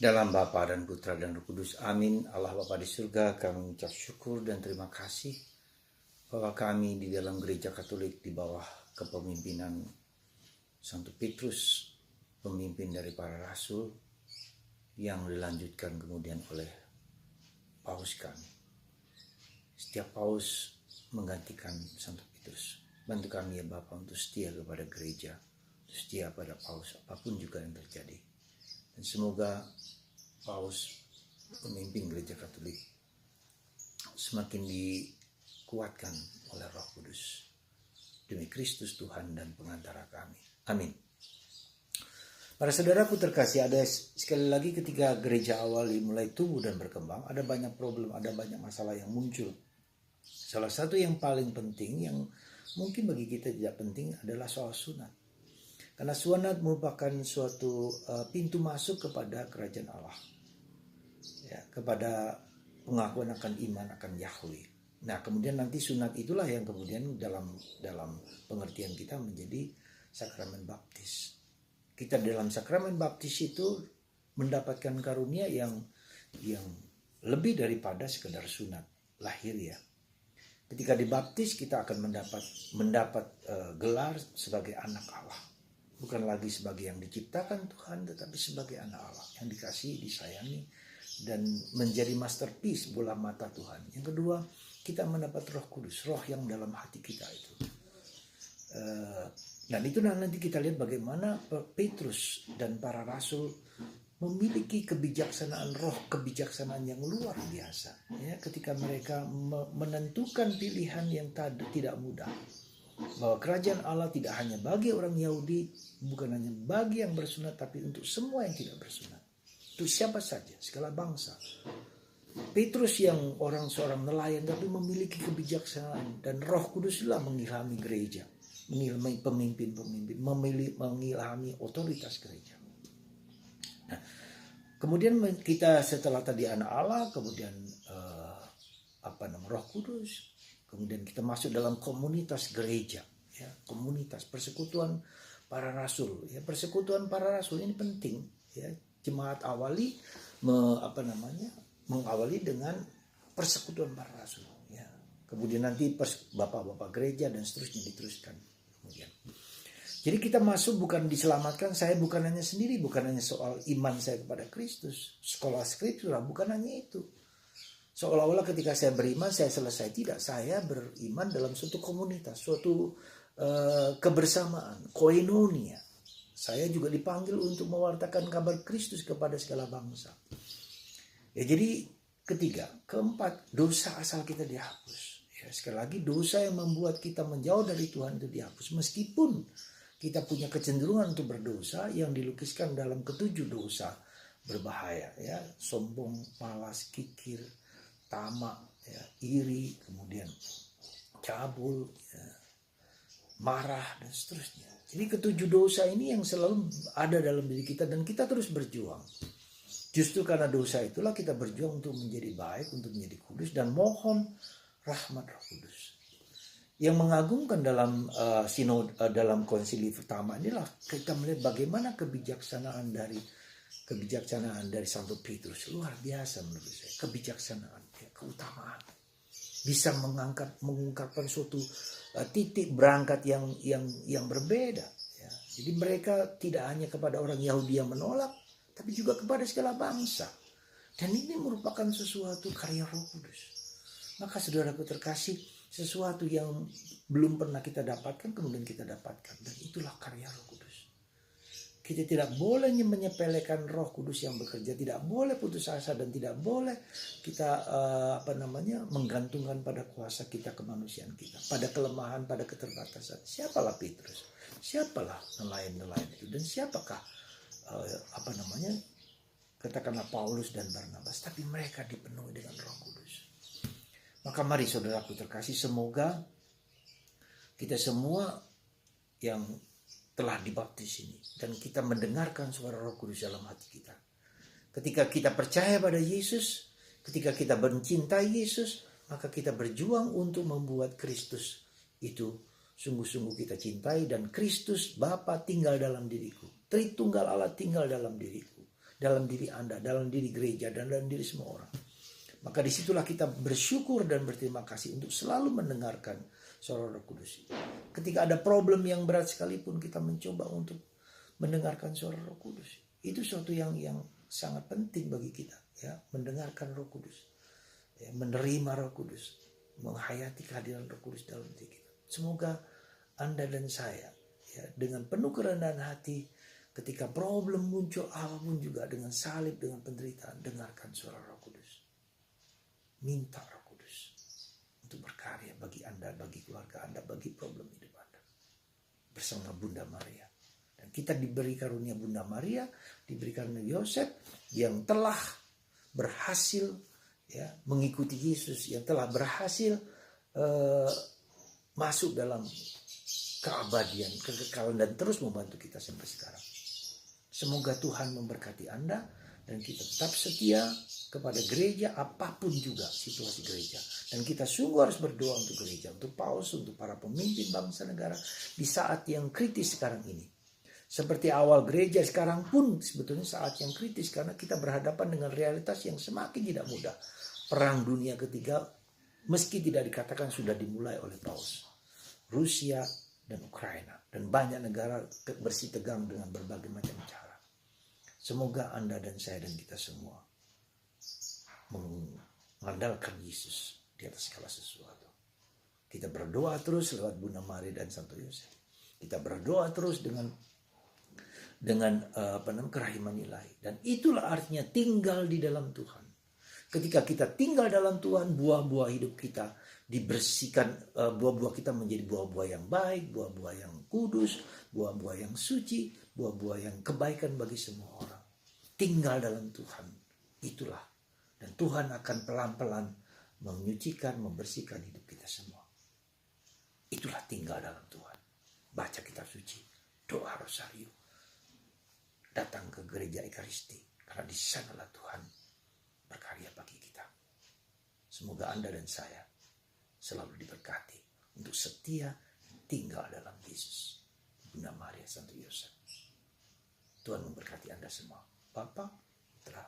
Dalam Bapa dan Putra dan Roh Kudus. Amin. Allah Bapa di surga, kami mengucap syukur dan terima kasih bahwa kami di dalam gereja Katolik di bawah kepemimpinan Santo Petrus, pemimpin dari para rasul, yang dilanjutkan kemudian oleh Paus kami. Setiap Paus menggantikan Santo Petrus. Bantu kami ya Bapa untuk setia kepada gereja, setia pada Paus apapun juga yang terjadi. Dan semoga Paus, pemimpin gereja Katolik, semakin dikuatkan oleh Roh Kudus. Demi Kristus Tuhan dan pengantara kami. Amin. Para saudaraku terkasih, ada sekali lagi ketika gereja awal mulai tumbuh dan berkembang, ada banyak problem, ada banyak masalah yang muncul. Salah satu yang paling penting, yang mungkin bagi kita tidak penting, adalah soal sunat. Karena sunat merupakan suatu pintu masuk kepada kerajaan Allah. Ya, kepada pengakuan akan iman akan Yahweh. Nah, kemudian nanti sunat itulah yang kemudian dalam pengertian kita menjadi sakramen baptis. Kita dalam sakramen baptis itu mendapatkan karunia yang lebih daripada sekedar sunat lahir ya. Ketika dibaptis kita akan mendapat gelar sebagai anak Allah. Bukan lagi sebagai yang diciptakan Tuhan, tetapi sebagai anak Allah yang dikasihi, disayangi, dan menjadi masterpiece bola mata Tuhan. Yang kedua, kita mendapat Roh Kudus, roh yang dalam hati kita itu. Dan itu nanti kita lihat bagaimana Petrus dan para rasul memiliki kebijaksanaan, roh kebijaksanaan yang luar biasa. Ya, ketika mereka menentukan pilihan yang tidak mudah. Bahwa kerajaan Allah tidak hanya bagi orang Yahudi, bukan hanya bagi yang bersunat, tapi untuk semua yang tidak bersunat. Untuk siapa saja, segala bangsa. Petrus yang seorang nelayan tapi memiliki kebijaksanaan, dan Roh Kuduslah mengilhami gereja, mengilhami pemimpin-pemimpin, mengilhami otoritas gereja. Nah, kemudian kita setelah tadi anak Allah, kemudian Roh Kudus, kemudian kita masuk dalam komunitas gereja, ya, komunitas persekutuan para rasul. Ya, persekutuan para rasul ini penting. Ya, jemaat awali mengawali dengan persekutuan para rasul. Ya, kemudian nanti bapak-bapak gereja dan seterusnya diteruskan. Kemudian, jadi kita masuk bukan diselamatkan. Saya bukan hanya sendiri, bukan hanya soal iman saya kepada Kristus, sekolah skriptura, bukan hanya itu. Seolah-olah ketika saya beriman, saya selesai. Tidak, saya beriman dalam suatu komunitas, suatu kebersamaan, koinonia. Saya juga dipanggil untuk mewartakan kabar Kristus kepada segala bangsa. Ya, jadi keempat, dosa asal kita dihapus. Ya, sekali lagi, dosa yang membuat kita menjauh dari Tuhan itu dihapus. Meskipun kita punya kecenderungan untuk berdosa yang dilukiskan dalam ketujuh dosa berbahaya. Ya, sombong, malas, kikir, tamak, ya, iri, kemudian cabul, ya, marah, dan seterusnya. Jadi ketujuh dosa ini yang selalu ada dalam diri kita dan kita terus berjuang. Justru karena dosa itulah kita berjuang untuk menjadi baik, untuk menjadi kudus, dan mohon rahmat Roh Kudus. Yang mengagumkan dalam dalam konsili pertama inilah kita melihat bagaimana kebijaksanaan dari Santo Petrus. Luar biasa menurut saya, kebijaksanaan, ya, keutamaan. Bisa mengungkapkan suatu titik berangkat yang berbeda. Ya. Jadi mereka tidak hanya kepada orang Yahudi yang menolak, tapi juga kepada segala bangsa. Dan ini merupakan sesuatu karya Roh Kudus. Maka saudaraku terkasih, sesuatu yang belum pernah kita dapatkan, kemudian kita dapatkan. Dan itulah karya Roh Kudus. Kita tidak boleh menyepelekan Roh Kudus yang bekerja, tidak boleh putus asa, dan tidak boleh kita menggantungkan pada kuasa kita, kemanusiaan kita, pada kelemahan, pada keterbatasan. Siapalah Petrus? Siapalah nelayan-nelayan itu? Dan siapakah katakanlah Paulus dan Barnabas? Tapi mereka dipenuhi dengan Roh Kudus. Maka mari saudaraku terkasih, semoga kita semua yang telah dibaptis ini dan kita mendengarkan suara Roh Kudus dalam hati kita. Ketika kita percaya pada Yesus, ketika kita mencintai Yesus, maka kita berjuang untuk membuat Kristus itu sungguh-sungguh kita cintai, dan Kristus Bapa tinggal dalam diriku. Tritunggal Allah tinggal dalam diriku. dalam diri Anda, dalam diri gereja, dan dalam diri semua orang. Maka disitulah kita bersyukur dan berterima kasih untuk selalu mendengarkan suara Roh Kudus. Ketika ada problem yang berat sekalipun, kita mencoba untuk mendengarkan suara Roh Kudus. Itu suatu yang sangat penting bagi kita, ya, mendengarkan Roh Kudus, ya, menerima Roh Kudus, menghayati kehadiran Roh Kudus dalam diri kita. Semoga Anda dan saya, ya, dengan penuh kerendahan hati, ketika problem muncul apapun juga, dengan salib, dengan penderitaan, dengarkan suara Roh Kudus. Minta Roh Kudus untuk berkarya bagi Anda, bagi keluarga Anda, bagi problem hidup Anda. Bersama Bunda Maria. Dan kita diberi karunia Bunda Maria, diberikan Yosef yang telah berhasil, ya, mengikuti Yesus, yang telah berhasil masuk dalam keabadian, kekekalan, dan terus membantu kita sampai sekarang. Semoga Tuhan memberkati Anda dan kita tetap setia kepada gereja apapun juga situasi gereja. Dan kita sungguh harus berdoa untuk gereja, untuk paus, untuk para pemimpin bangsa negara di saat yang kritis sekarang ini. Seperti awal gereja, sekarang pun sebetulnya saat yang kritis karena kita berhadapan dengan realitas yang semakin tidak mudah. Perang dunia ketiga meski tidak dikatakan sudah dimulai oleh paus. Rusia dan Ukraina dan banyak negara bersitegang dengan berbagai macam cara. Semoga Anda dan saya dan kita semua mengandalkan Yesus di atas segala sesuatu. Kita berdoa terus lewat Bunda Maria dan Santo Yosef. Kita berdoa terus dengan kerahiman ilahi. Dan itulah artinya tinggal di dalam Tuhan. Ketika kita tinggal dalam Tuhan, buah-buah hidup kita dibersihkan, buah-buah kita menjadi buah-buah yang baik, buah-buah yang kudus, buah-buah yang suci, buah-buah yang kebaikan bagi semua orang. Tinggal dalam Tuhan, itulah. Dan Tuhan akan pelan-pelan menyucikan, membersihkan hidup kita semua. Itulah tinggal dalam Tuhan. Baca kitab suci, doa rosario, datang ke gereja Ekaristi, karena di sanalah Tuhan berkarya bagi kita. Semoga Anda dan saya selalu diberkati untuk setia tinggal dalam Yesus. Bunda Maria, Santo Yosef. Tuhan memberkati Anda semua. Bapa, Putra,